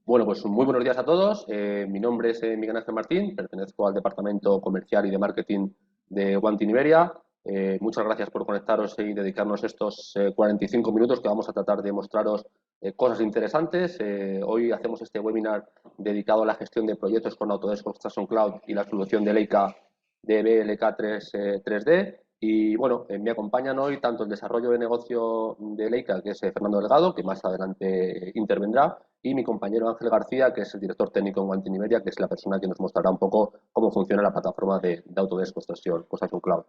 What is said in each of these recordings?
Bueno, pues muy buenos días a todos. Mi nombre es Miguel Ángel Martín, pertenezco al Departamento Comercial y de Marketing de One Team Iberia. Muchas gracias por conectaros y dedicarnos estos 45 minutos que vamos a tratar de mostraros cosas interesantes. Hoy hacemos este webinar dedicado a la gestión de proyectos con Autodesk Construction Cloud y la solución de Leica de BLK 3D. Y bueno, me acompañan hoy tanto el desarrollo de negocio de Leica, que es Fernando Delgado, que más adelante intervendrá, y mi compañero Ángel García, que es el director técnico en One Team Iberia, que es la persona que nos mostrará un poco cómo funciona la plataforma de Autodesk Construction Cloud.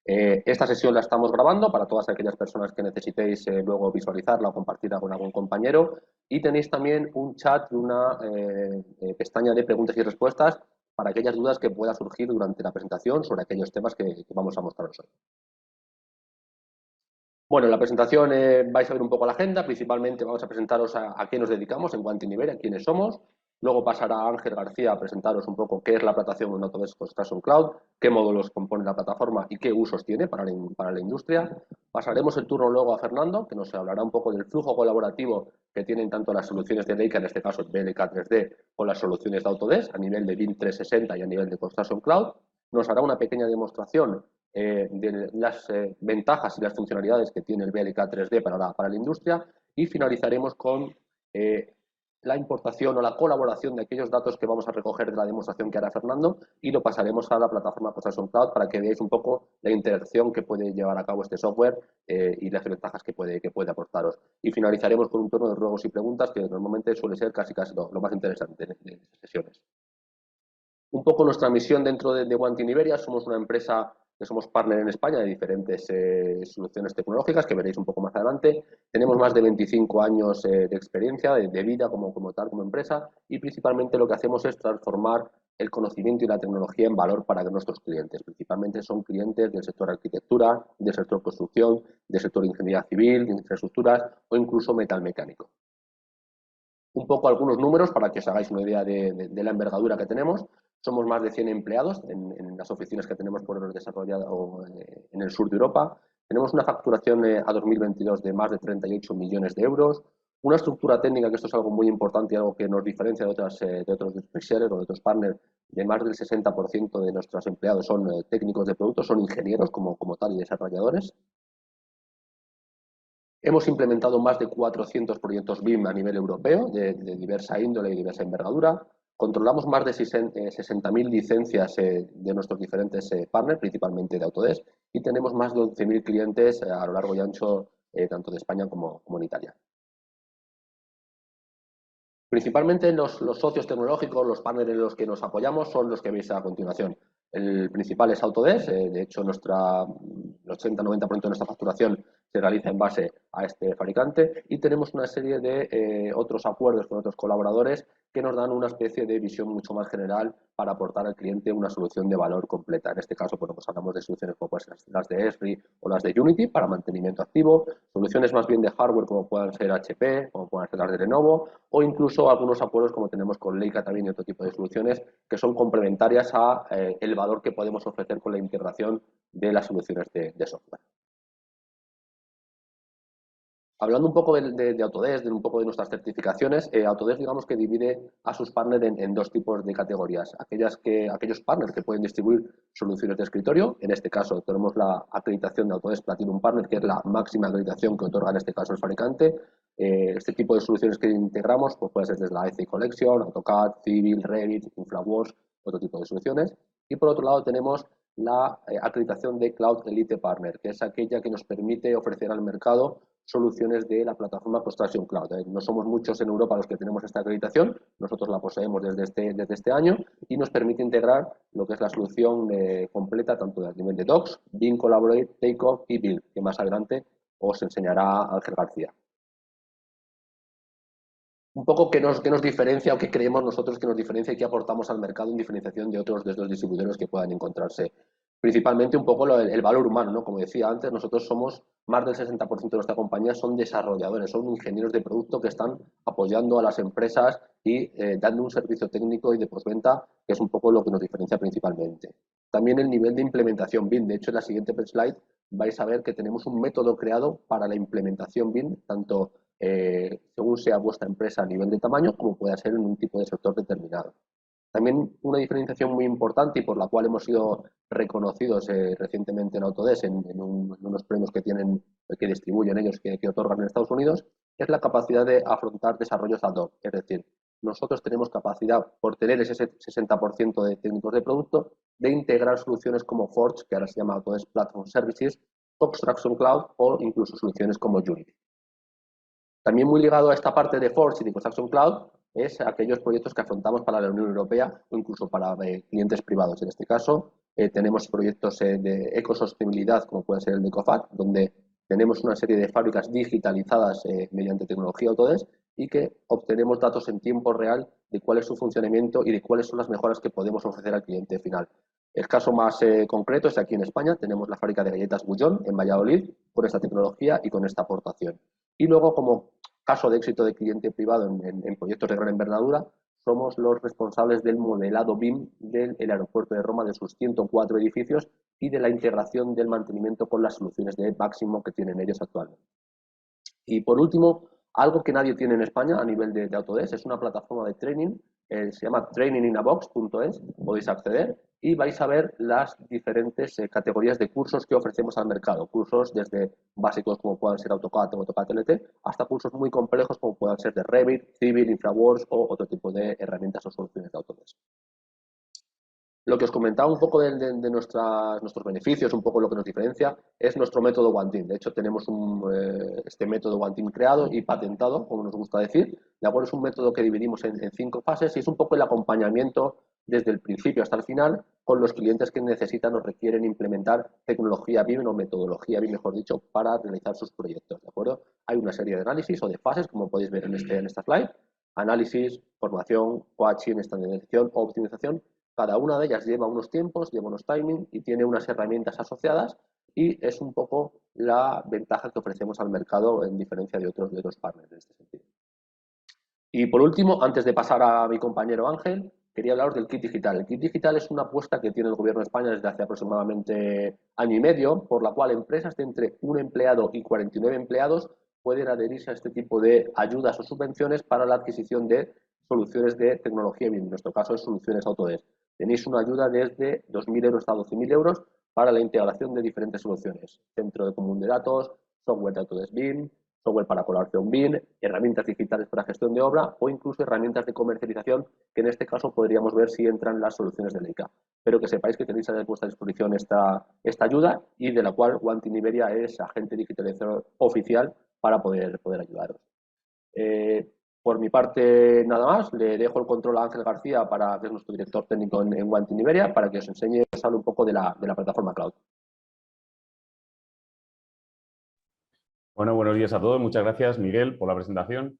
Esta sesión la estamos grabando para todas aquellas personas que necesitéis luego visualizarla o compartirla con algún compañero, y tenéis también un chat y una pestaña de preguntas y respuestas para aquellas dudas que puedan surgir durante la presentación sobre aquellos temas que vamos a mostraros hoy. Bueno, en la presentación vais a ver un poco la agenda. Principalmente vamos a presentaros a qué nos dedicamos en One Team Iberia, quiénes somos. Luego pasará Ángel García a presentaros un poco qué es la plataforma en Autodesk Construction Cloud, qué módulos compone la plataforma y qué usos tiene para la industria. Pasaremos el turno luego a Fernando, que nos hablará un poco del flujo colaborativo que tienen tanto las soluciones de Leica, en este caso BLK 3D, con las soluciones de Autodesk a nivel de BIM 360 y a nivel de Construction Cloud. Nos hará una pequeña demostración de las ventajas y las funcionalidades que tiene el BLK 3D para la industria, y finalizaremos con la importación o la colaboración de aquellos datos que vamos a recoger de la demostración que hará Fernando, y lo pasaremos a la plataforma Construction Cloud para que veáis un poco la interacción que puede llevar a cabo este software y las ventajas que puede aportaros. Y finalizaremos con un turno de ruegos y preguntas que normalmente suele ser casi lo más interesante de estas sesiones. Un poco nuestra misión dentro de One Team Iberia: somos una empresa que somos partner en España de diferentes soluciones tecnológicas que veréis un poco más adelante. Tenemos más de 25 años de experiencia, de vida como empresa, y principalmente lo que hacemos es transformar el conocimiento y la tecnología en valor para nuestros clientes. Principalmente son clientes del sector arquitectura, del sector construcción, del sector ingeniería civil, de infraestructuras o incluso metal mecánico. Un poco algunos números para que os hagáis una idea de la envergadura que tenemos. Somos más de 100 empleados en las oficinas que tenemos por desarrollado en el sur de Europa. Tenemos una facturación a 2022 de más de 38 millones de euros. Una estructura técnica, que esto es algo muy importante y algo que nos diferencia de otros resellers o de otros partners: de más del 60% de nuestros empleados son técnicos de productos, son ingenieros como tal y desarrolladores. Hemos implementado más de 400 proyectos BIM a nivel europeo de diversa índole y diversa envergadura. Controlamos más de 60.000 licencias de nuestros diferentes partners, principalmente de Autodesk, y tenemos más de 11.000 clientes a lo largo y ancho, tanto de España como en Italia. Principalmente los socios tecnológicos, los partners en los que nos apoyamos, son los que veis a continuación. El principal es Autodesk. De hecho, el 80-90% de nuestra facturación se realiza en base a este fabricante, y tenemos una serie de otros acuerdos con otros colaboradores que nos dan una especie de visión mucho más general para aportar al cliente una solución de valor completa. En este caso, pues hablamos de soluciones como las de Esri o las de Unity para mantenimiento activo, soluciones más bien de hardware como puedan ser HP, como puedan ser las de Lenovo, o incluso algunos acuerdos como tenemos con Leica también y otro tipo de soluciones que son complementarias a el valor que podemos ofrecer con la integración de las soluciones de software. Hablando un poco de Autodesk, un poco de nuestras certificaciones, Autodesk, digamos que divide a sus partners en dos tipos de categorías. Aquellos partners que pueden distribuir soluciones de escritorio. En este caso tenemos la acreditación de Autodesk Platinum Partner, que es la máxima acreditación que otorga en este caso el fabricante. Este tipo de soluciones que integramos pues puede ser desde la ECI Collection, AutoCAD, Civil, Revit, InfraWorks, otro tipo de soluciones. Y por otro lado tenemos la acreditación de Cloud Elite Partner, que es aquella que nos permite ofrecer al mercado soluciones de la plataforma Construction Cloud. No somos muchos en Europa los que tenemos esta acreditación, nosotros la poseemos desde este año, y nos permite integrar lo que es la solución completa tanto a nivel de Docs, BIM Collaborate, Takeoff y Build, que más adelante os enseñará Ángel García. Un poco qué nos diferencia o qué creemos nosotros que nos diferencia y qué aportamos al mercado en diferenciación de otros de estos distribuidores que puedan encontrarse. Principalmente un poco el valor humano, ¿no? Como decía antes, nosotros somos más del 60% de nuestra compañía son desarrolladores, son ingenieros de producto que están apoyando a las empresas y dando un servicio técnico y de postventa, que es un poco lo que nos diferencia principalmente. También el nivel de implementación BIM. De hecho, en la siguiente slide vais a ver que tenemos un método creado para la implementación BIM, tanto según sea vuestra empresa a nivel de tamaño, como pueda ser en un tipo de sector determinado. También una diferenciación muy importante y por la cual hemos sido reconocidos recientemente en Autodesk en unos premios que tienen, que distribuyen ellos, que otorgan en Estados Unidos, es la capacidad de afrontar desarrollos ad hoc. Es decir, nosotros tenemos capacidad, por tener ese 60% de técnicos de producto, de integrar soluciones como Forge, que ahora se llama Autodesk Platform Services, Construction Cloud o incluso soluciones como Unity. También muy ligado a esta parte de Forge y de Construction Cloud es aquellos proyectos que afrontamos para la Unión Europea o incluso para clientes privados. En este caso, tenemos proyectos de ecosostenibilidad, como puede ser el de ECOFAC, donde tenemos una serie de fábricas digitalizadas mediante tecnología Autodesk y que obtenemos datos en tiempo real de cuál es su funcionamiento y de cuáles son las mejoras que podemos ofrecer al cliente final. El caso más concreto es aquí en España, tenemos la fábrica de galletas Bullón en Valladolid con esta tecnología y con esta aportación. Y luego, como caso de éxito de cliente privado en proyectos de gran envergadura, somos los responsables del modelado BIM del aeropuerto de Roma, de sus 104 edificios y de la integración del mantenimiento con las soluciones de máximo que tienen ellos actualmente. Y por último, algo que nadie tiene en España a nivel de Autodesk es una plataforma de training, se llama traininginabox.es, podéis acceder y vais a ver las diferentes categorías de cursos que ofrecemos al mercado. Cursos desde básicos como puedan ser AutoCAD o AutoCAD LT, hasta cursos muy complejos como puedan ser de Revit, Civil, InfraWorks o otro tipo de herramientas o soluciones de Autodesk. Lo que os comentaba un poco de nuestros beneficios, un poco lo que nos diferencia, es nuestro método One Team. De hecho, tenemos este método One Team creado y patentado, como nos gusta decir. De acuerdo, es un método que dividimos en 5 fases y es un poco el acompañamiento desde el principio hasta el final con los clientes que necesitan o requieren implementar tecnología BIM o metodología BIM, mejor dicho, para realizar sus proyectos. ¿De acuerdo? Hay una serie de análisis o de fases, como podéis ver en esta slide. Análisis, formación, coaching, estandarización, optimización. Cada una de ellas lleva unos tiempos, lleva unos timings y tiene unas herramientas asociadas y es un poco la ventaja que ofrecemos al mercado en diferencia de otros partners en este sentido. Y por último, antes de pasar a mi compañero Ángel, quería hablaros del kit digital. El kit digital es una apuesta que tiene el Gobierno de España desde hace aproximadamente año y medio, por la cual empresas de entre un empleado y 49 empleados pueden adherirse a este tipo de ayudas o subvenciones para la adquisición de soluciones de tecnología BIM. En nuestro caso es soluciones Autodesk. Tenéis una ayuda desde 2.000 euros hasta 12.000 euros para la integración de diferentes soluciones. Centro de común de datos, software de Autodesk BIM, software para colaboración BIM, herramientas digitales para gestión de obra o incluso herramientas de comercialización que en este caso podríamos ver si entran las soluciones de Leica. Pero que sepáis que tenéis a vuestra disposición esta ayuda y de la cual One Team Iberia es agente digitalizador oficial para poder ayudaros. Por mi parte, nada más. Le dejo el control a Ángel García, que es nuestro director técnico en One Team Iberia, para que os enseñe, os hable un poco de la plataforma cloud. Bueno, buenos días a todos. Muchas gracias, Miguel, por la presentación.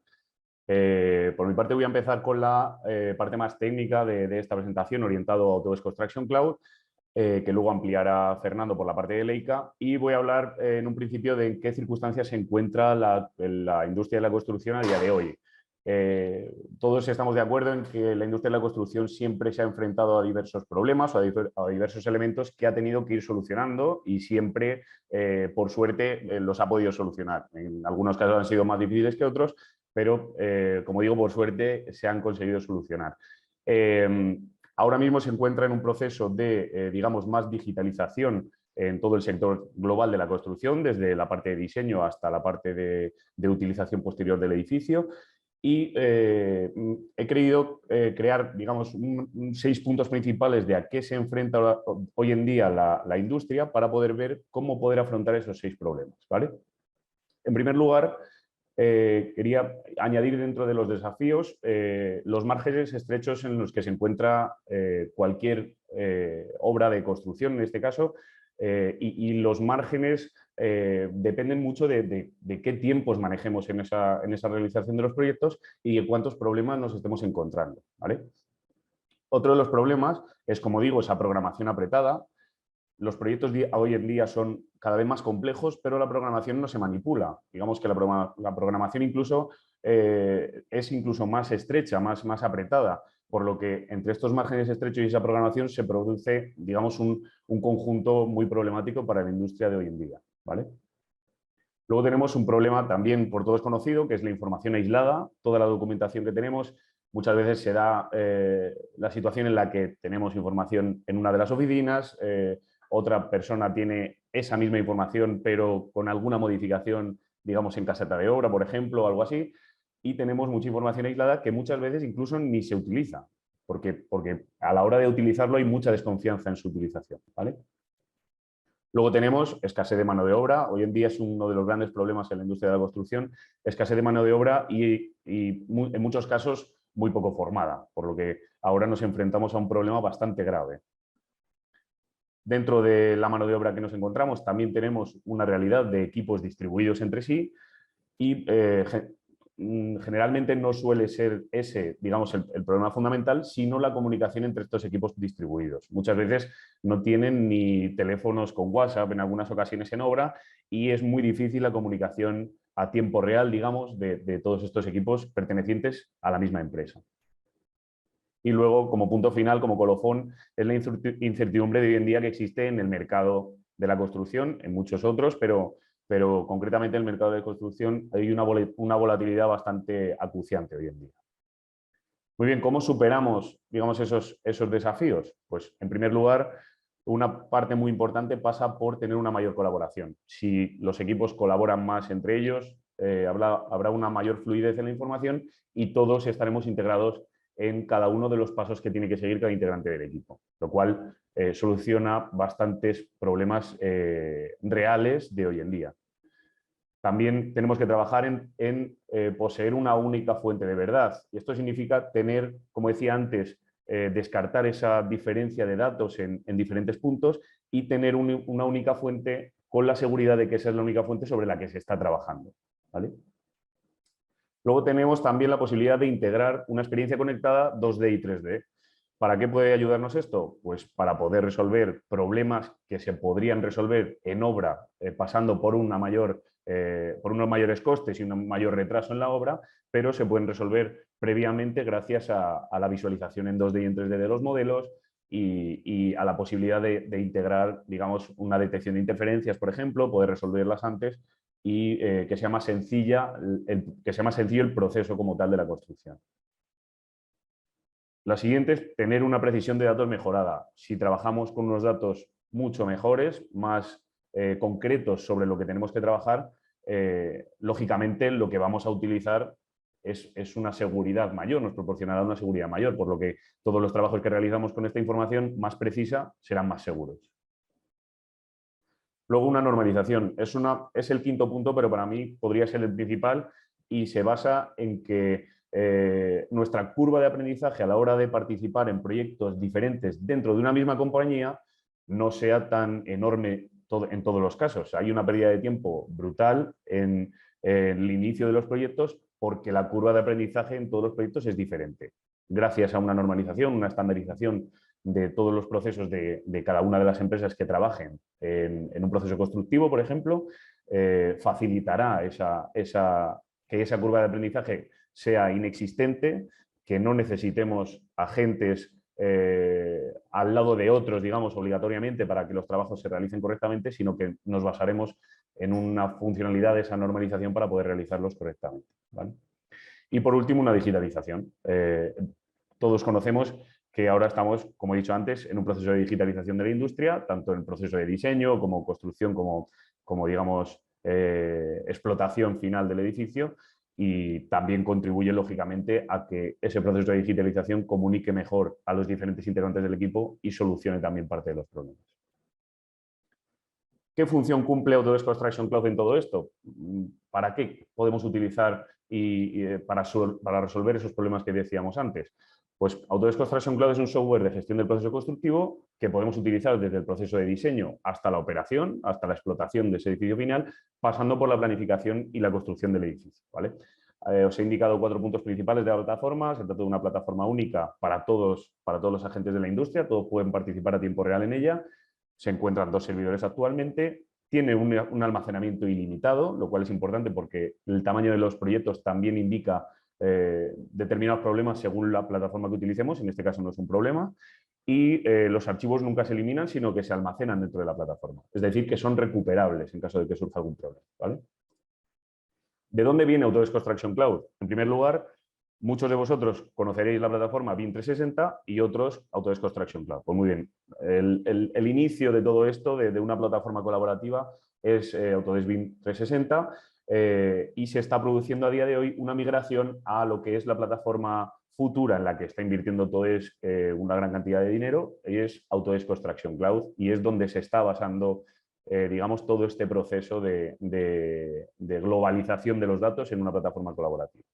Por mi parte voy a empezar con la parte más técnica de esta presentación, orientado a Autodesk Construction Cloud, que luego ampliará Fernando por la parte de Leica, y voy a hablar en un principio de en qué circunstancias se encuentra la industria de la construcción a día de hoy. Todos estamos de acuerdo en que la industria de la construcción siempre se ha enfrentado a diversos problemas o a diversos elementos que ha tenido que ir solucionando y siempre, por suerte, los ha podido solucionar. En algunos casos han sido más difíciles que otros, pero, como digo, por suerte se han conseguido solucionar. Ahora mismo se encuentra en un proceso de, digamos, más digitalización en todo el sector global de la construcción, desde la parte de diseño hasta la parte de utilización posterior del edificio. Y he querido crear, digamos, 6 puntos principales de a qué se enfrenta hoy en día la industria para poder ver cómo poder afrontar esos 6 problemas, ¿vale? En primer lugar, quería añadir dentro de los desafíos los márgenes estrechos en los que se encuentra cualquier obra de construcción, en este caso, y los márgenes dependen mucho de qué tiempos manejemos en esa realización de los proyectos y de cuántos problemas nos estemos encontrando, ¿vale? Otro de los problemas es, como digo, esa programación apretada. Los proyectos hoy en día son cada vez más complejos, pero la programación no se manipula. Digamos que la programación incluso es incluso más estrecha, más apretada, por lo que entre estos márgenes estrechos y esa programación se produce, digamos, un conjunto muy problemático para la industria de hoy en día, ¿vale? Luego tenemos un problema también por todos conocido, que es la información aislada. Toda la documentación que tenemos, muchas veces se da la situación en la que tenemos información en una de las oficinas, otra persona tiene esa misma información, pero con alguna modificación, digamos, en caseta de obra, por ejemplo, o algo así, y tenemos mucha información aislada que muchas veces incluso ni se utiliza, porque a la hora de utilizarlo hay mucha desconfianza en su utilización, ¿vale? Luego tenemos escasez de mano de obra. Hoy en día es uno de los grandes problemas en la industria de la construcción, escasez de mano de obra y en muchos casos muy poco formada, por lo que ahora nos enfrentamos a un problema bastante grave. Dentro de la mano de obra que nos encontramos también tenemos una realidad de equipos distribuidos entre sí y generalmente no suele ser ese, digamos, el problema fundamental, sino la comunicación entre estos equipos distribuidos. Muchas veces no tienen ni teléfonos con WhatsApp, en algunas ocasiones en obra, y es muy difícil la comunicación a tiempo real, digamos, de todos estos equipos pertenecientes a la misma empresa. Y luego, como punto final, como colofón, es la incertidumbre de hoy en día que existe en el mercado de la construcción, en muchos otros, pero concretamente en el mercado de construcción hay una volatilidad bastante acuciante hoy en día. Muy bien, ¿cómo superamos, digamos, esos desafíos? Pues, en primer lugar, una parte muy importante pasa por tener una mayor colaboración. Si los equipos colaboran más entre ellos, habrá una mayor fluidez en la información y todos estaremos integrados en cada uno de los pasos que tiene que seguir cada integrante del equipo, lo cual soluciona bastantes problemas reales de hoy en día. También tenemos que trabajar en poseer una única fuente de verdad. Y esto significa tener, como decía antes, descartar esa diferencia de datos en diferentes puntos y tener una única fuente con la seguridad de que esa es la única fuente sobre la que se está trabajando, ¿vale? Luego tenemos también la posibilidad de integrar una experiencia conectada 2D y 3D. ¿Para qué puede ayudarnos esto? Pues para poder resolver problemas que se podrían resolver en obra pasando por unos mayores costes y un mayor retraso en la obra, pero se pueden resolver previamente gracias a la visualización en 2D y en 3D de los modelos y a la posibilidad de integrar, digamos, una detección de interferencias, por ejemplo, poder resolverlas antes y que sea más sencillo el proceso como tal de la construcción. La siguiente es tener una precisión de datos mejorada. Si trabajamos con unos datos mucho mejores, más concretos sobre lo que tenemos que trabajar, lógicamente lo que vamos a utilizar es una seguridad mayor, nos proporcionará una seguridad mayor, por lo que todos los trabajos que realizamos con esta información más precisa serán más seguros. Luego, una normalización. Es el quinto punto, pero para mí podría ser el principal y se basa en que nuestra curva de aprendizaje a la hora de participar en proyectos diferentes dentro de una misma compañía no sea tan enorme en todos los casos. Hay una pérdida de tiempo brutal en el inicio de los proyectos porque la curva de aprendizaje en todos los proyectos es diferente. Gracias a una normalización, una estandarización de todos los procesos de cada una de las empresas que trabajen en un proceso constructivo, por ejemplo, facilitará que esa curva de aprendizaje sea inexistente, que no necesitemos agentes al lado de otros, digamos, obligatoriamente para que los trabajos se realicen correctamente, sino que nos basaremos en una funcionalidad de esa normalización para poder realizarlos correctamente, ¿vale? Y por último, una digitalización. Todos conocemos que ahora estamos, como he dicho antes, en un proceso de digitalización de la industria, tanto en el proceso de diseño como construcción, como digamos, explotación final del edificio, y también contribuye, lógicamente, a que ese proceso de digitalización comunique mejor a los diferentes integrantes del equipo y solucione también parte de los problemas. ¿Qué función cumple Autodesk Construction Cloud en todo esto? ¿Para qué podemos utilizar para resolver esos problemas que decíamos antes? Pues Autodesk Construction Cloud es un software de gestión del proceso constructivo que podemos utilizar desde el proceso de diseño hasta la operación, hasta la explotación de ese edificio final, pasando por la planificación y la construcción del edificio, ¿vale? Os he indicado 4 puntos principales de la plataforma. Se trata de una plataforma única para todos los agentes de la industria, todos pueden participar a tiempo real en ella. Se encuentran 2 servidores actualmente, tiene un almacenamiento ilimitado, lo cual es importante porque el tamaño de los proyectos también indica determinados problemas según la plataforma que utilicemos, en este caso no es un problema, y los archivos nunca se eliminan, sino que se almacenan dentro de la plataforma, es decir, que son recuperables en caso de que surja algún problema, ¿vale? ¿De dónde viene Autodesk Construction Cloud? En primer lugar, muchos de vosotros conoceréis la plataforma BIM 360 y otros Autodesk Construction Cloud. Pues muy bien, el inicio de todo esto, de una plataforma colaborativa, es Autodesk BIM 360 y se está produciendo a día de hoy una migración a lo que es la plataforma futura en la que está invirtiendo Autodesk una gran cantidad de dinero, y es Autodesk Construction Cloud, y es donde se está basando digamos, todo este proceso de globalización de los datos en una plataforma colaborativa.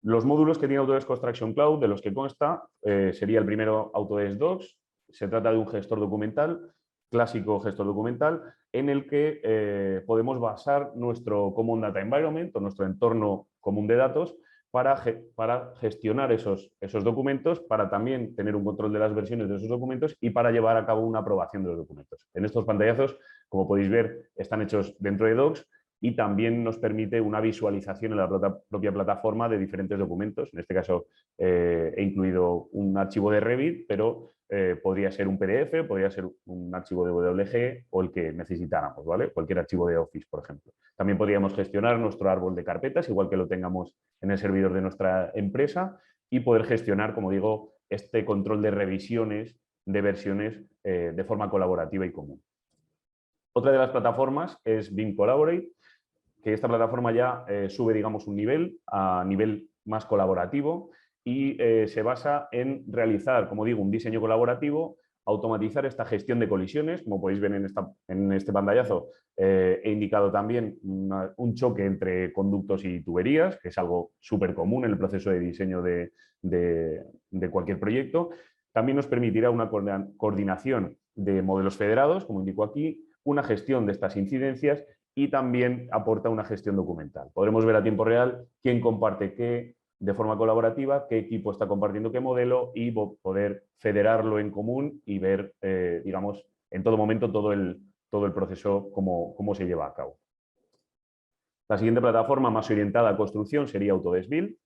Los módulos que tiene Autodesk Construction Cloud, de los que consta, sería el primero Autodesk Docs. Se trata de un gestor documental, clásico gestor documental, en el que podemos basar nuestro Common Data Environment o nuestro entorno común de datos para gestionar esos documentos, para también tener un control de las versiones de esos documentos y para llevar a cabo una aprobación de los documentos. En estos pantallazos, como podéis ver, están hechos dentro de Docs, y también nos permite una visualización en la propia plataforma de diferentes documentos. En este caso he incluido un archivo de Revit, pero podría ser un PDF, podría ser un archivo de WG o el que necesitáramos, ¿vale? Cualquier archivo de Office, por ejemplo. También podríamos gestionar nuestro árbol de carpetas, igual que lo tengamos en el servidor de nuestra empresa, y poder gestionar, como digo, este control de revisiones de versiones de forma colaborativa y común. Otra de las plataformas es BIM Collaborate, que esta plataforma ya sube, digamos, un nivel a nivel más colaborativo y se basa en realizar, como digo, un diseño colaborativo, automatizar esta gestión de colisiones. Como podéis ver en este pantallazo, he indicado también un choque entre conductos y tuberías, que es algo súper común en el proceso de diseño de cualquier proyecto. También nos permitirá una coordinación de modelos federados, como indico aquí, una gestión de estas incidencias, y también aporta una gestión documental. Podremos ver a tiempo real quién comparte qué de forma colaborativa, qué equipo está compartiendo qué modelo, y poder federarlo en común y ver, digamos, en todo momento todo el proceso, cómo se lleva a cabo. La siguiente plataforma más orientada a construcción sería Autodesk Build,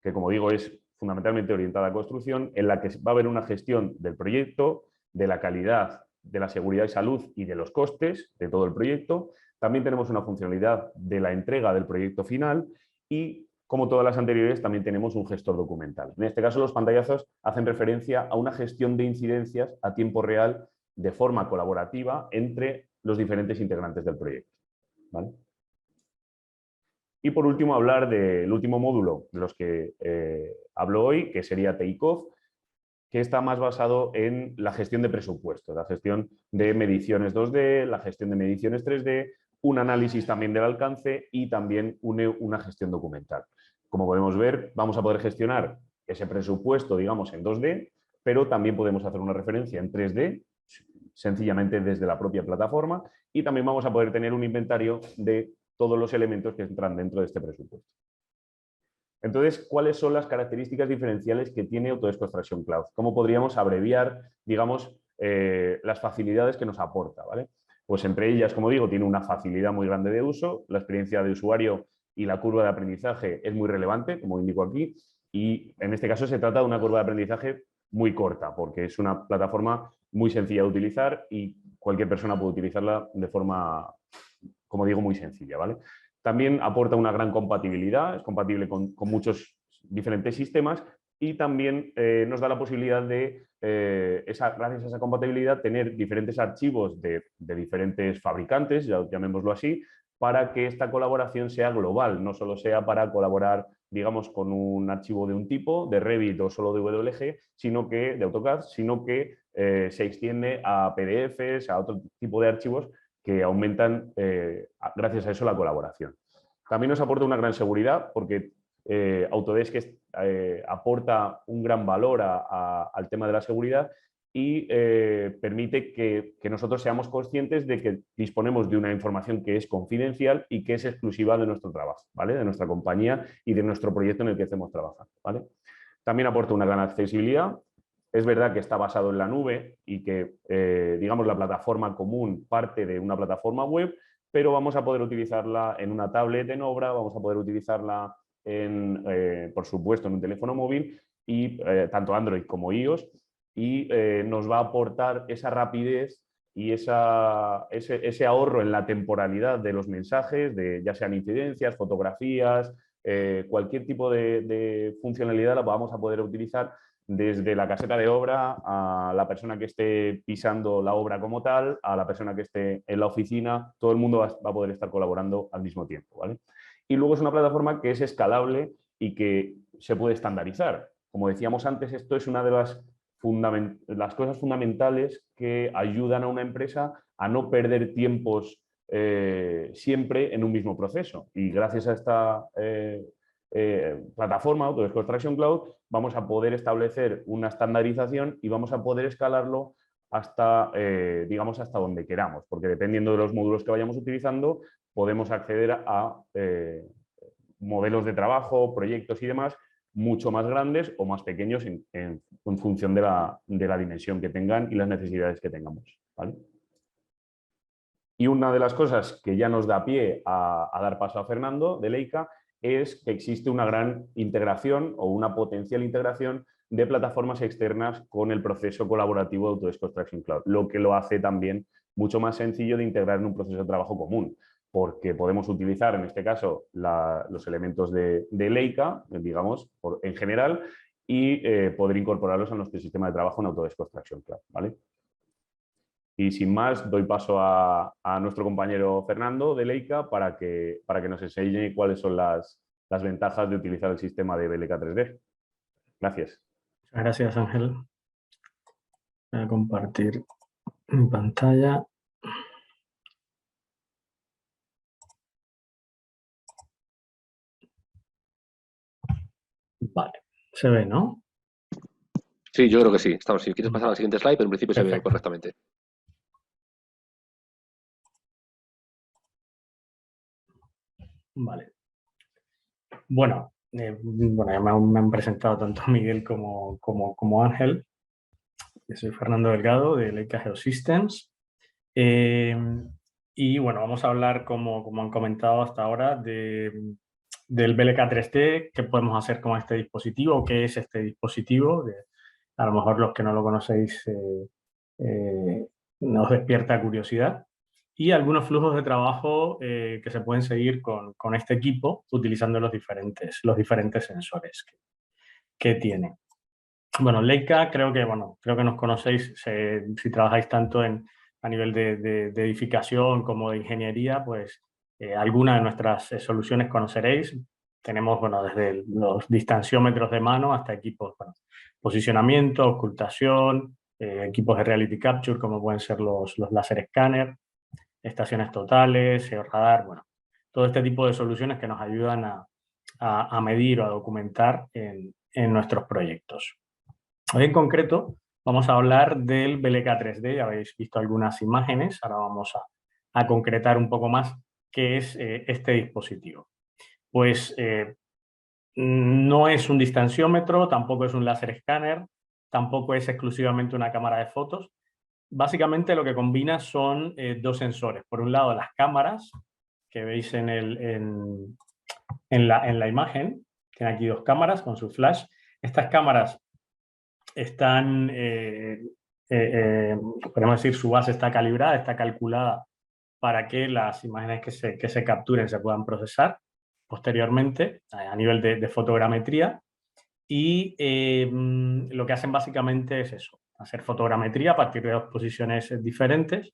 que, como digo, es fundamentalmente orientada a construcción, en la que va a haber una gestión del proyecto, de la calidad, de la seguridad y salud y de los costes de todo el proyecto. También tenemos una funcionalidad de la entrega del proyecto final y, como todas las anteriores, también tenemos un gestor documental. En este caso, los pantallazos hacen referencia a una gestión de incidencias a tiempo real de forma colaborativa entre los diferentes integrantes del proyecto, ¿vale? Y por último, hablar del último módulo de los que hablo hoy, que sería Takeoff, que está más basado en la gestión de presupuestos, la gestión de mediciones 2D, la gestión de mediciones 3D, un análisis también del alcance y también una gestión documental. Como podemos ver, vamos a poder gestionar ese presupuesto, digamos, en 2D, pero también podemos hacer una referencia en 3D, sencillamente desde la propia plataforma, y también vamos a poder tener un inventario de todos los elementos que entran dentro de este presupuesto. Entonces, ¿cuáles son las características diferenciales que tiene Autodesk Construction Cloud? ¿Cómo podríamos abreviar, digamos, las facilidades que nos aporta, ¿vale? Pues entre ellas, como digo, tiene una facilidad muy grande de uso, la experiencia de usuario y la curva de aprendizaje es muy relevante, como indico aquí, y en este caso se trata de una curva de aprendizaje muy corta, porque es una plataforma muy sencilla de utilizar y cualquier persona puede utilizarla de forma, como digo, muy sencilla, ¿vale? También aporta una gran compatibilidad, es compatible con muchos diferentes sistemas, y también nos da la posibilidad de, gracias a esa compatibilidad, tener diferentes archivos de diferentes fabricantes, llamémoslo así, para que esta colaboración sea global, no solo sea para colaborar, digamos, con un archivo de un tipo, de Revit o solo de WG, de AutoCAD, sino que se extiende a PDFs, a otro tipo de archivos que aumentan, gracias a eso, la colaboración. También nos aporta una gran seguridad, porque Autodesk aporta un gran valor al tema de la seguridad y permite que nosotros seamos conscientes de que disponemos de una información que es confidencial y que es exclusiva de nuestro trabajo, ¿vale? De nuestra compañía y de nuestro proyecto en el que estemos trabajando, ¿vale? También aporta una gran accesibilidad. Es verdad que está basado en la nube y que, digamos, la plataforma común parte de una plataforma web, pero vamos a poder utilizarla en una tablet en obra, vamos a poder utilizarla, por supuesto, en un teléfono móvil, y tanto Android como iOS, y nos va a aportar esa rapidez y ese ahorro en la temporalidad de los mensajes, ya sean incidencias, fotografías, cualquier tipo de funcionalidad la vamos a poder utilizar desde la caseta de obra a la persona que esté pisando la obra como tal, a la persona que esté en la oficina, todo el mundo va a poder estar colaborando al mismo tiempo, ¿vale? Y luego es una plataforma que es escalable y que se puede estandarizar. Como decíamos antes, esto es una de las cosas fundamentales que ayudan a una empresa a no perder tiempos siempre en un mismo proceso. Y gracias a esta plataforma Autodesk Construction Cloud vamos a poder establecer una estandarización y vamos a poder escalarlo hasta, digamos, hasta donde queramos, porque dependiendo de los módulos que vayamos utilizando, podemos acceder a modelos de trabajo, proyectos y demás mucho más grandes o más pequeños en función de la dimensión que tengan y las necesidades que tengamos, ¿vale? Y una de las cosas que ya nos da pie a dar paso a Fernando de Leica es que existe una gran integración o una potencial integración de plataformas externas con el proceso colaborativo de Autodesk Construction Cloud, lo que lo hace también mucho más sencillo de integrar en un proceso de trabajo común, porque podemos utilizar en este caso los elementos de Leica, digamos, en general, y poder incorporarlos a nuestro sistema de trabajo en Autodesk Construction Cloud, ¿vale? Y sin más, doy paso a nuestro compañero Fernando de Leica para que nos enseñe cuáles son las ventajas de utilizar el sistema de BLK 3D. Gracias. Muchas gracias, Ángel. Voy a compartir mi pantalla. Vale, se ve, ¿no? Sí, yo creo que sí. Estamos, si quieres pasar a la siguiente slide, pero en principio se ve correctamente. Vale. Bueno, ya me han presentado tanto Miguel como Ángel. Yo soy Fernando Delgado de Leica Geosystems. Y bueno, vamos a hablar, como han comentado hasta ahora, del BLK 3D, qué podemos hacer con este dispositivo, qué es este dispositivo. A lo mejor los que no lo conocéis nos despierta curiosidad. Y algunos flujos de trabajo que se pueden seguir con este equipo utilizando los diferentes sensores que tiene. Bueno, Leica creo que nos conocéis, si trabajáis tanto a nivel de edificación como de ingeniería, pues algunas de nuestras soluciones conoceréis. Tenemos, desde los distanciómetros de mano hasta equipos, posicionamiento, ocultación, equipos de reality capture como pueden ser los láser escáner, estaciones totales, radar, todo este tipo de soluciones que nos ayudan a medir o a documentar en nuestros proyectos. Hoy en concreto vamos a hablar del BLK 3D, ya habéis visto algunas imágenes, ahora vamos a concretar un poco más qué es este dispositivo. Pues no es un distanciómetro, tampoco es un láser escáner, tampoco es exclusivamente una cámara de fotos. Básicamente lo que combina son dos sensores. Por un lado, las cámaras que veis en la imagen. Tiene aquí dos cámaras con su flash. Estas cámaras están, podemos decir, su base está calibrada, está calculada para que las imágenes que se capturen se puedan procesar posteriormente a nivel de fotogrametría. Y lo que hacen básicamente es eso, hacer fotogrametría a partir de dos posiciones diferentes,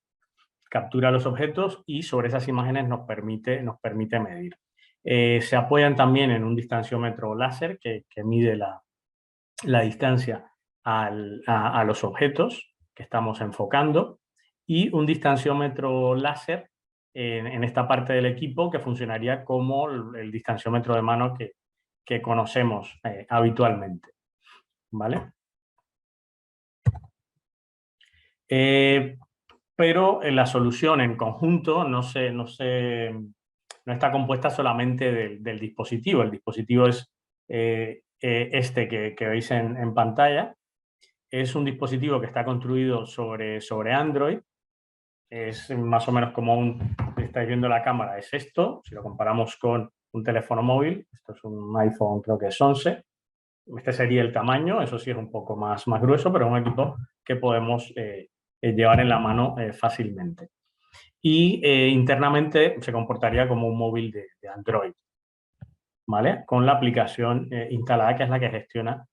captura los objetos y sobre esas imágenes nos permite medir. Se apoyan también en un distanciómetro láser que mide la distancia a los objetos que estamos enfocando y un distanciómetro láser en esta parte del equipo que funcionaría como el distanciómetro de mano que conocemos habitualmente. ¿Vale? Pero la solución en conjunto no está compuesta solamente del dispositivo. El dispositivo es este que veis en pantalla. Es un dispositivo que está construido sobre Android. Es más o menos como estáis viendo la cámara, es esto. Si lo comparamos con un teléfono móvil, esto es un iPhone, creo que es 11. Este sería el tamaño, eso sí es un poco más grueso, pero es un equipo que podemos llevar en la mano fácilmente. Y internamente se comportaría como un móvil de Android, ¿vale? Con la aplicación instalada, que es la que gestiona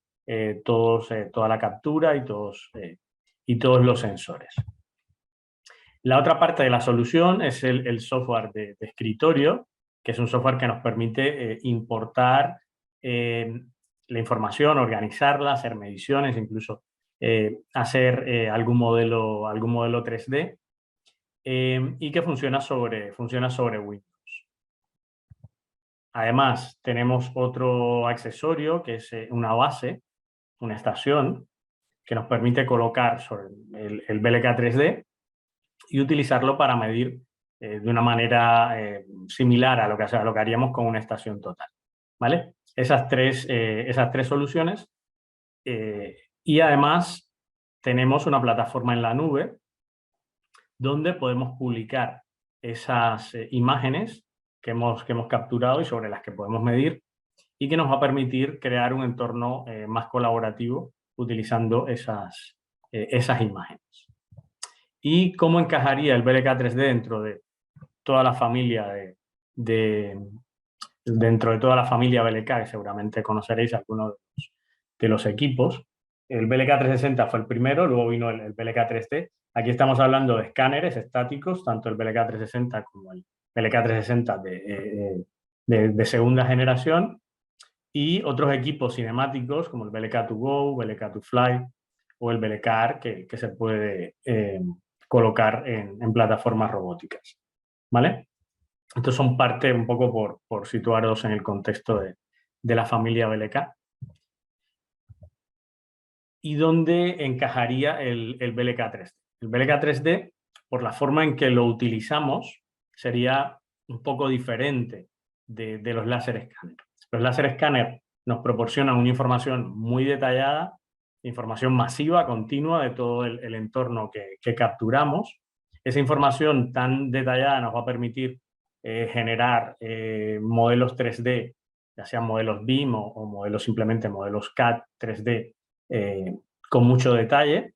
toda la captura y todos los sensores. La otra parte de la solución es el software de escritorio, que es un software que nos permite importar la información, organizarla, hacer mediciones, incluso hacer algún modelo 3D, y que funciona sobre Windows. Además, tenemos otro accesorio que es una base, una estación, que nos permite colocar sobre el BLK 3D y utilizarlo para medir de una manera similar a lo que haríamos con una estación total, ¿vale? Esas tres soluciones, y además tenemos una plataforma en la nube donde podemos publicar esas imágenes que hemos capturado y sobre las que podemos medir, y que nos va a permitir crear un entorno más colaborativo utilizando esas imágenes. ¿Y cómo encajaría el BLK 3D dentro de toda la familia dentro de toda la familia BLK, que seguramente conoceréis algunos de los equipos? El BLK 360 fue el primero, luego vino el BLK 3D. Aquí estamos hablando de escáneres estáticos, tanto el BLK 360 como el BLK 360 de segunda generación, y otros equipos cinemáticos como el BLK2GO, BLK2Fly o el BLK-ARC que se puede colocar en plataformas robóticas, ¿vale? Estos son parte un poco por situaros en el contexto de la familia BLK. ¿Y dónde encajaría el BLK 3D? El BLK 3D, por la forma en que lo utilizamos, sería un poco diferente de los láser escáner. Los láser escáner nos proporcionan una información muy detallada, información masiva, continua de todo el entorno que capturamos. Esa información tan detallada nos va a permitir generar modelos 3D, ya sean modelos BIM o modelos simplemente modelos CAD 3D con mucho detalle,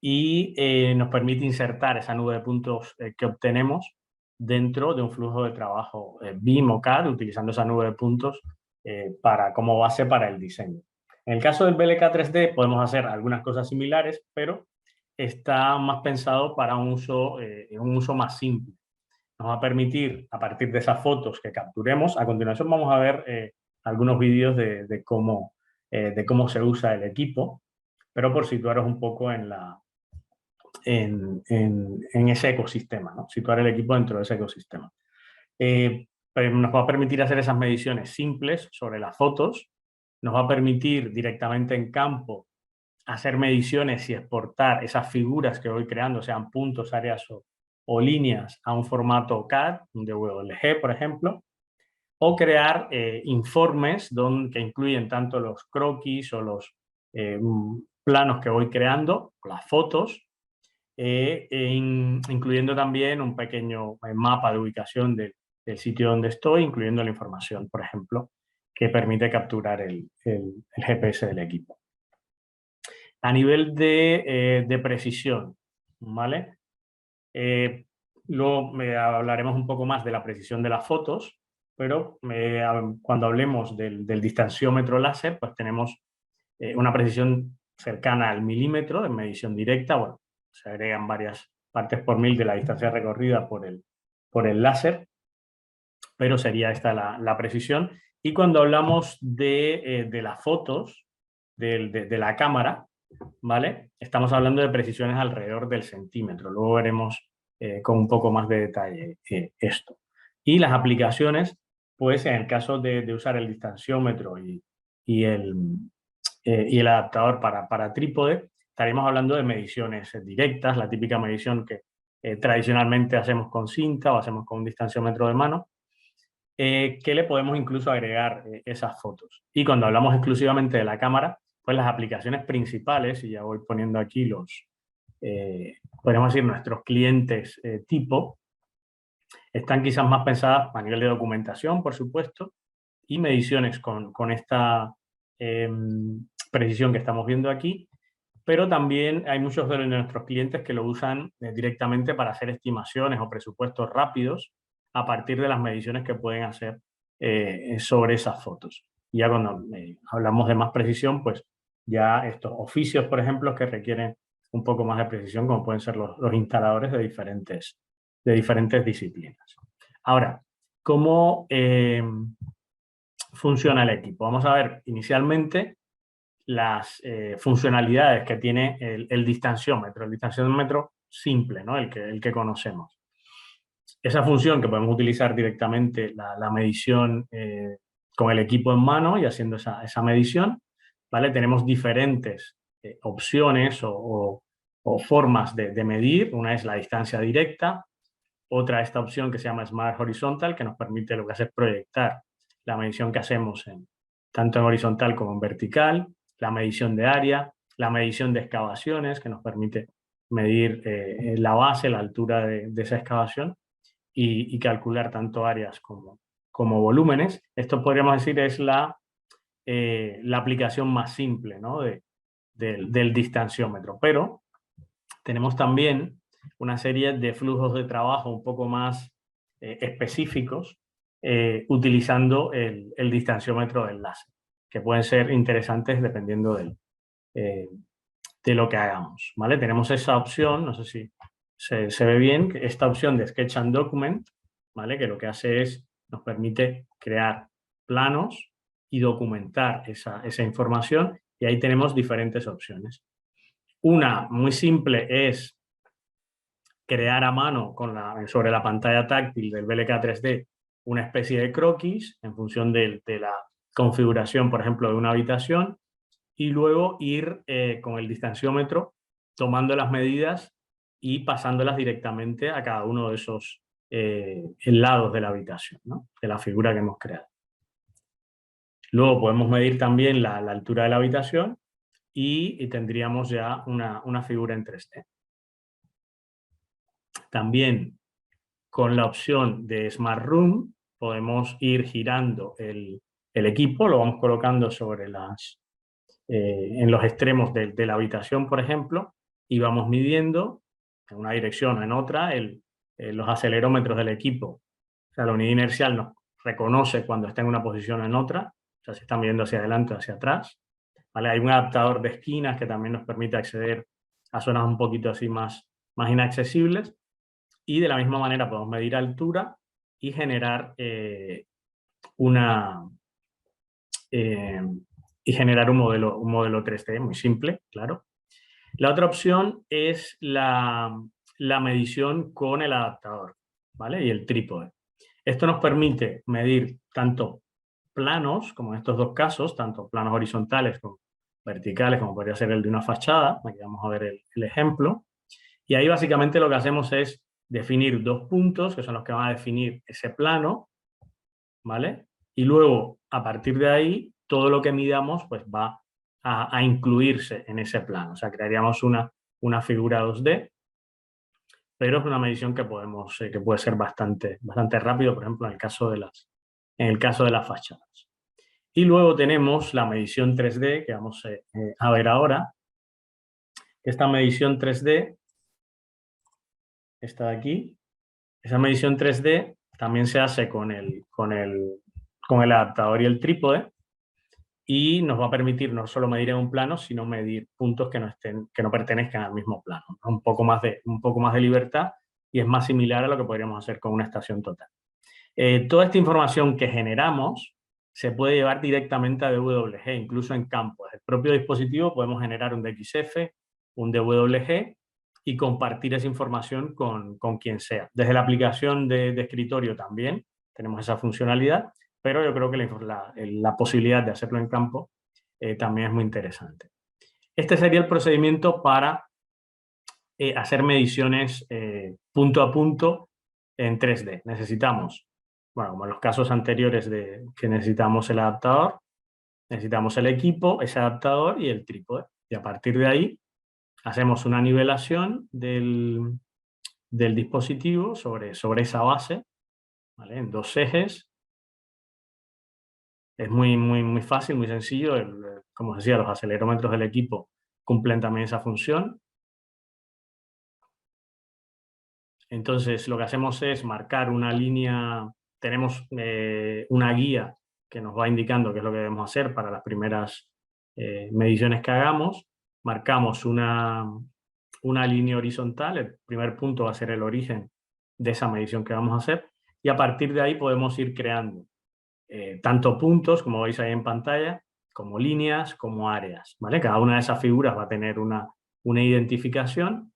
y nos permite insertar esa nube de puntos que obtenemos dentro de un flujo de trabajo BIM o CAD, utilizando esa nube de puntos como base para el diseño. En el caso del BLK 3D podemos hacer algunas cosas similares, pero está más pensado para un uso más simple. Nos va a permitir, a partir de esas fotos que capturemos, a continuación vamos a ver algunos vídeos de cómo se usa el equipo, pero por situaros un poco en ese ecosistema, ¿no? Situar el equipo dentro de ese ecosistema. Nos va a permitir hacer esas mediciones simples sobre las fotos, nos va a permitir directamente en campo hacer mediciones y exportar esas figuras que voy creando, sean puntos, áreas o líneas, a un formato CAD, un DWLG, por ejemplo, o crear informes que incluyen tanto los croquis o los planos que voy creando, las fotos, incluyendo también un pequeño mapa de ubicación del sitio donde estoy, incluyendo la información, por ejemplo, que permite capturar el GPS del equipo. A nivel de precisión, ¿vale? Luego hablaremos un poco más de la precisión de las fotos, pero cuando hablemos del distanciómetro láser, pues tenemos una precisión cercana al milímetro de medición directa. Bueno, se agregan varias partes por mil de la distancia recorrida por el láser, pero sería esta la precisión. Y cuando hablamos de las fotos de la cámara, ¿vale? Estamos hablando de precisiones alrededor del centímetro. Luego veremos con un poco más de detalle esto. Y las aplicaciones, pues en el caso de usar el distanciómetro y el adaptador para trípode, estaremos hablando de mediciones directas, la típica medición que tradicionalmente hacemos con cinta o hacemos con un distanciómetro de mano, que le podemos incluso agregar esas fotos. Y cuando hablamos exclusivamente de la cámara, pues las aplicaciones principales, y ya voy poniendo aquí podríamos decir nuestros clientes tipo, están quizás más pensadas a nivel de documentación, por supuesto, y mediciones con esta precisión que estamos viendo aquí, pero también hay muchos de nuestros clientes que lo usan directamente para hacer estimaciones o presupuestos rápidos a partir de las mediciones que pueden hacer sobre esas fotos. Y ya cuando hablamos de más precisión, pues ya estos oficios, por ejemplo, que requieren un poco más de precisión, como pueden ser los instaladores de diferentes disciplinas. Ahora, ¿cómo funciona el equipo? Vamos a ver inicialmente las funcionalidades que tiene el distanciómetro simple, ¿no? el que conocemos. Esa función que podemos utilizar directamente, la medición con el equipo en mano y haciendo esa medición, ¿vale? Tenemos diferentes opciones o formas de medir. Una es la distancia directa, otra esta opción que se llama Smart Horizontal, que nos permite lo que hace es proyectar la medición que hacemos tanto en horizontal como en vertical, la medición de área, la medición de excavaciones, que nos permite medir la base, la altura de esa excavación y calcular tanto áreas como volúmenes. Esto podríamos decir es la aplicación más simple, ¿no? del distanciómetro, pero tenemos también una serie de flujos de trabajo un poco más específicos utilizando el distanciómetro de enlace, que pueden ser interesantes dependiendo de lo que hagamos, ¿vale? Tenemos esa opción, no sé si se ve bien, esta opción de Sketch and Document, ¿vale? Que lo que hace es, nos permite crear planos y documentar esa información, y ahí tenemos diferentes opciones. Una muy simple es crear a mano sobre la pantalla táctil del VLK 3D una especie de croquis en función de la configuración, por ejemplo, de una habitación, y luego ir con el distanciómetro tomando las medidas y pasándolas directamente a cada uno de esos lados de la habitación, ¿no? De la figura que hemos creado. Luego podemos medir también la altura de la habitación y tendríamos ya una figura en 3D. También con la opción de Smart Room podemos ir girando el equipo, lo vamos colocando sobre en los extremos de la habitación, por ejemplo, y vamos midiendo en una dirección o en otra los acelerómetros del equipo. O sea, la unidad inercial nos reconoce cuando está en una posición o en otra, o sea, si están midiendo hacia adelante o hacia atrás. ¿Vale? Hay un adaptador de esquinas que también nos permite acceder a zonas un poquito así más inaccesibles. Y de la misma manera podemos medir altura y generar un modelo 3D muy simple, claro. La otra opción es la medición con el adaptador, ¿vale? Y el trípode. Esto nos permite medir tanto planos, como en estos dos casos, tanto planos horizontales como verticales, como podría ser el de una fachada. Aquí vamos a ver el ejemplo. Y ahí básicamente lo que hacemos es definir dos puntos, que son los que van a definir ese plano, ¿vale? Y luego, a partir de ahí, todo lo que midamos pues va a incluirse en ese plano. O sea, crearíamos una figura 2D, pero es una medición que puede ser bastante rápido, por ejemplo, en el caso de las fachadas. Y luego tenemos la medición 3D, que vamos a ver ahora. Esta medición 3D, esta de aquí, esa medición 3D también se hace con el adaptador y el trípode, y nos va a permitir no solo medir en un plano, sino medir puntos que no pertenezcan al mismo plano. Un poco más de libertad, y es más similar a lo que podríamos hacer con una estación total. Toda esta información que generamos se puede llevar directamente a DWG, incluso en campo. Desde el propio dispositivo podemos generar un DXF, un DWG, y compartir esa información con quien sea. Desde la aplicación de escritorio también tenemos esa funcionalidad, pero yo creo que la posibilidad de hacerlo en campo también es muy interesante. Este sería el procedimiento para hacer mediciones punto a punto en 3D. Necesitamos, bueno, como en los casos anteriores que necesitamos el adaptador, necesitamos el equipo, ese adaptador y el trípode. Y a partir de ahí hacemos una nivelación del dispositivo sobre esa base, ¿vale? En dos ejes. Es muy fácil, muy sencillo. Como os decía, los acelerómetros del equipo cumplen también esa función. Entonces, lo que hacemos es marcar una línea, tenemos una guía que nos va indicando qué es lo que debemos hacer para las primeras mediciones que hagamos. Marcamos una línea horizontal, el primer punto va a ser el origen de esa medición que vamos a hacer, y a partir de ahí podemos ir creando tanto puntos, como veis ahí en pantalla, como líneas, como áreas, ¿vale? Cada una de esas figuras va a tener una identificación,